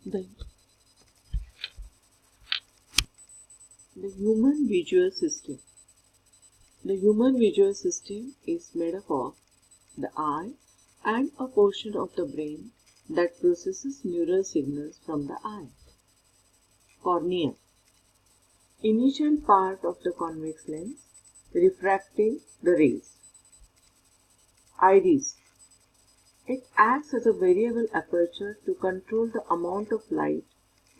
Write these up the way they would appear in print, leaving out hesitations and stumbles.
The, the human visual system. The human visual system is made up of the eye and a portion of the brain that processes neural signals from the eye. Cornea. Initial part of the convex lens, refracting the rays. Iris. It acts as a variable aperture to control the amount of light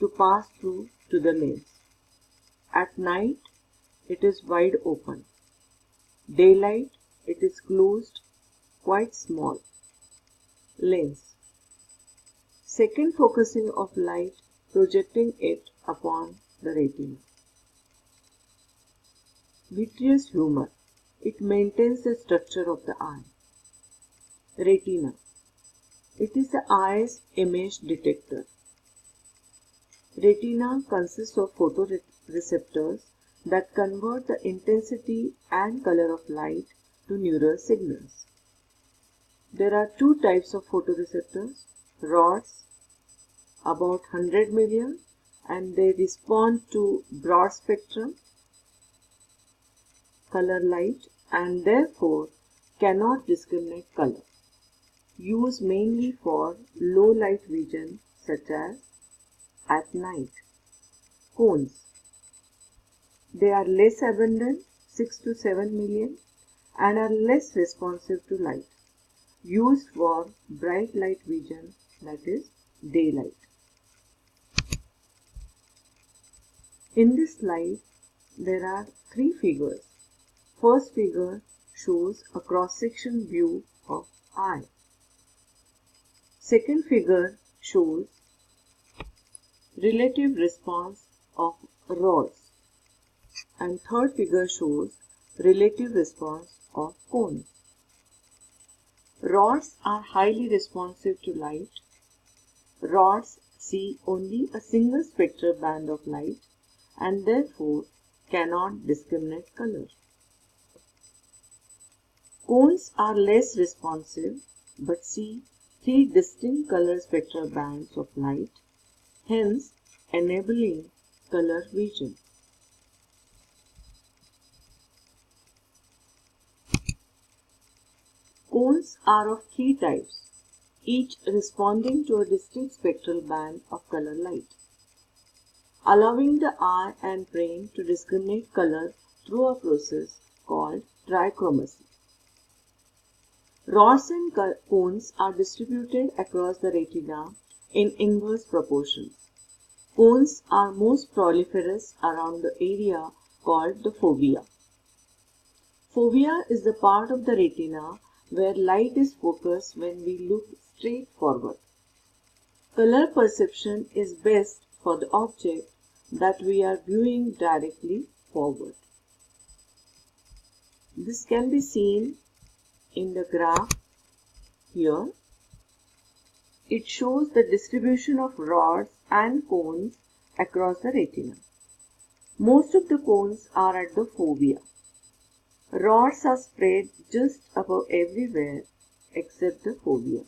to pass through to the lens. At night, it is wide open. Daylight, it is closed, quite small. Lens. Second focusing of light, projecting it upon the retina. Vitreous humor. It maintains the structure of the eye. Retina. It is the eye's image detector. Retina consists of photoreceptors that convert the intensity and color of light to neural signals. There are two types of photoreceptors, rods, about 100 million, and they respond to broad spectrum color light and therefore cannot discriminate color. Used mainly for low light vision such as at night. Cones. They are less abundant, 6 to 7 million, and are less responsive to light. Used for bright light vision, that is daylight. In this slide, there are three figures. First figure shows a cross-section view of eye. Second figure shows relative response of rods. And third figure shows relative response of cones. Rods are highly responsive to light. Rods see only a single spectral band of light and therefore cannot discriminate color. Cones are less responsive but see three distinct color spectral bands of light, hence enabling color vision. Cones are of three types, each responding to a distinct spectral band of color light, allowing the eye and brain to discriminate color through a process called trichromacy. Rods and cones are distributed across the retina in inverse proportions. Cones are most proliferous around the area called the fovea. Fovea is the part of the retina where light is focused when we look straight forward. Color perception is best for the object that we are viewing directly forward. This can be seen in the graph here. It shows the distribution of rods and cones across the retina. Most of the cones are at the fovea. Rods are spread just about everywhere except the fovea.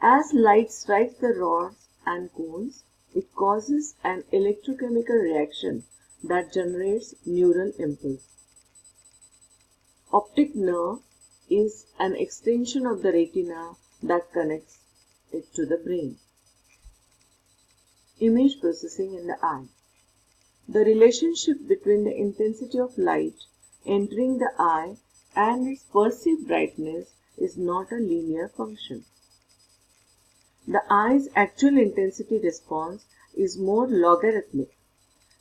As light strikes the rods and cones, it causes an electrochemical reaction that generates neural impulse. Optic nerve is an extension of the retina that connects it to the brain. Image processing in the eye. The relationship between the intensity of light entering the eye and its perceived brightness is not a linear function. The eye's actual intensity response is more logarithmic.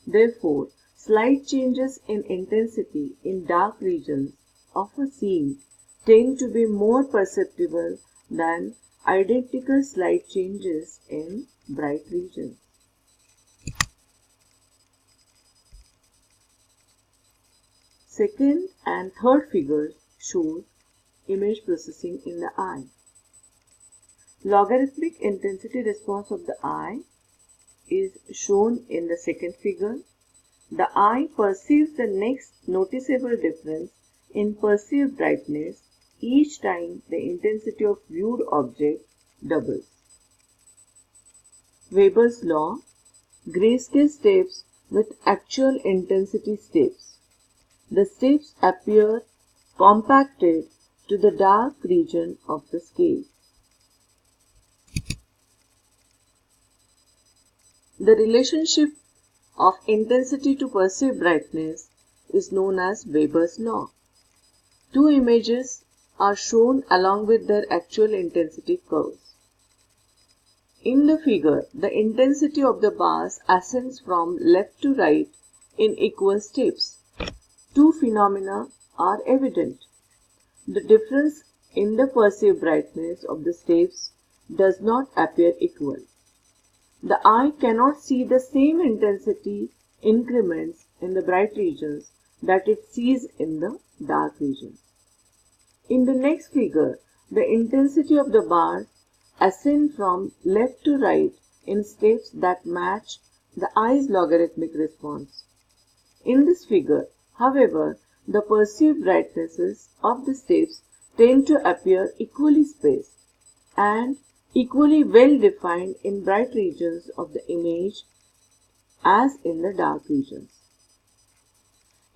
Therefore, slight changes in intensity in dark regions of a scene tend to be more perceptible than identical slight changes in bright regions. Second and third figures show image processing in the eye. Logarithmic intensity response of the eye is shown in the second figure. The eye perceives the next noticeable difference in perceived brightness each time the intensity of viewed object doubles. Weber's law, grayscale steps with actual intensity steps. The steps appear compacted to the dark region of the scale. The relationship of intensity to perceived brightness is known as Weber's law. Two images are shown along with their actual intensity curves. In the figure, the intensity of the bars ascends from left to right in equal steps. Two phenomena are evident. The difference in the perceived brightness of the steps does not appear equal. The eye cannot see the same intensity increments in the bright regions that it sees in the dark regions. In the next figure, the intensity of the bars ascend from left to right in steps that match the eye's logarithmic response. In this figure, however, the perceived brightnesses of the steps tend to appear equally spaced and equally well defined in bright regions of the image as in the dark regions.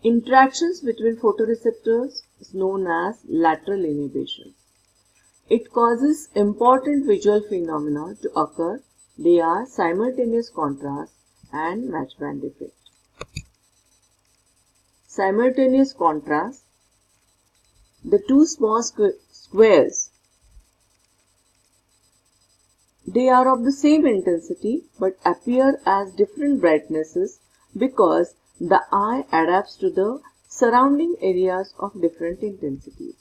Interactions between photoreceptors is known as lateral inhibition. It causes important visual phenomena to occur. They are simultaneous contrast and matchband effect. Simultaneous contrast. The two small squares, they are of the same intensity but appear as different brightnesses because the eye adapts to the surrounding areas of different intensities.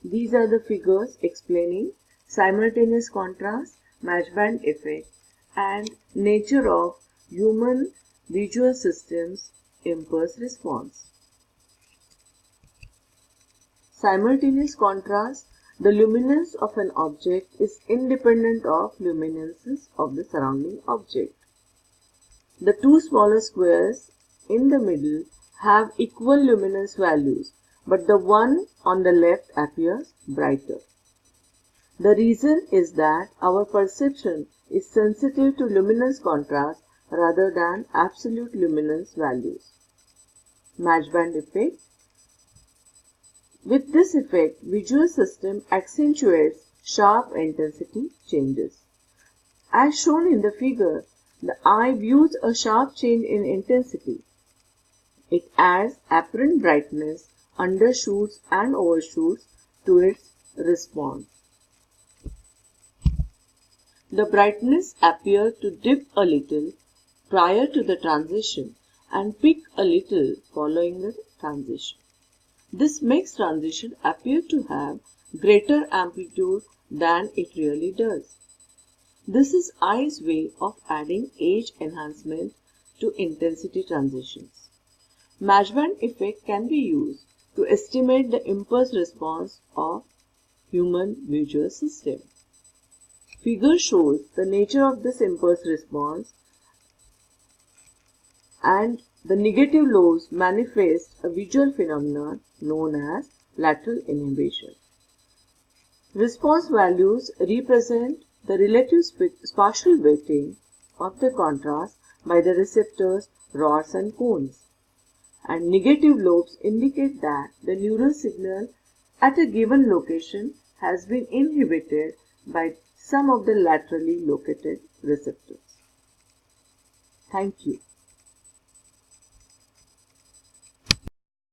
These are the figures explaining simultaneous contrast, matchband effect, and nature of human visual systems impulse response. Simultaneous contrast. The luminance of an object is independent of luminescence of the surrounding object. The two smaller squares in the middle have equal luminance values, but the one on the left appears brighter. The reason is that our perception is sensitive to luminance contrast rather than absolute luminance values. Matchband effect. With this effect, visual system accentuates sharp intensity changes. As shown in the figure, the eye views a sharp change in intensity. It adds apparent brightness, undershoots and overshoots to its response. The brightness appears to dip a little prior to the transition and peak a little following the transition. This makes transition appear to have greater amplitude than it really does. This is eye's way of adding edge enhancement to intensity transitions. Matchband effect can be used to estimate the impulse response of human visual system. Figure shows the nature of this impulse response, and the negative lobes manifest a visual phenomenon known as lateral inhibition. Response values represent the relative spatial weighting of the contrast by the receptors, rods and cones, and negative lobes indicate that the neural signal at a given location has been inhibited by some of the laterally located receptors. Thank you.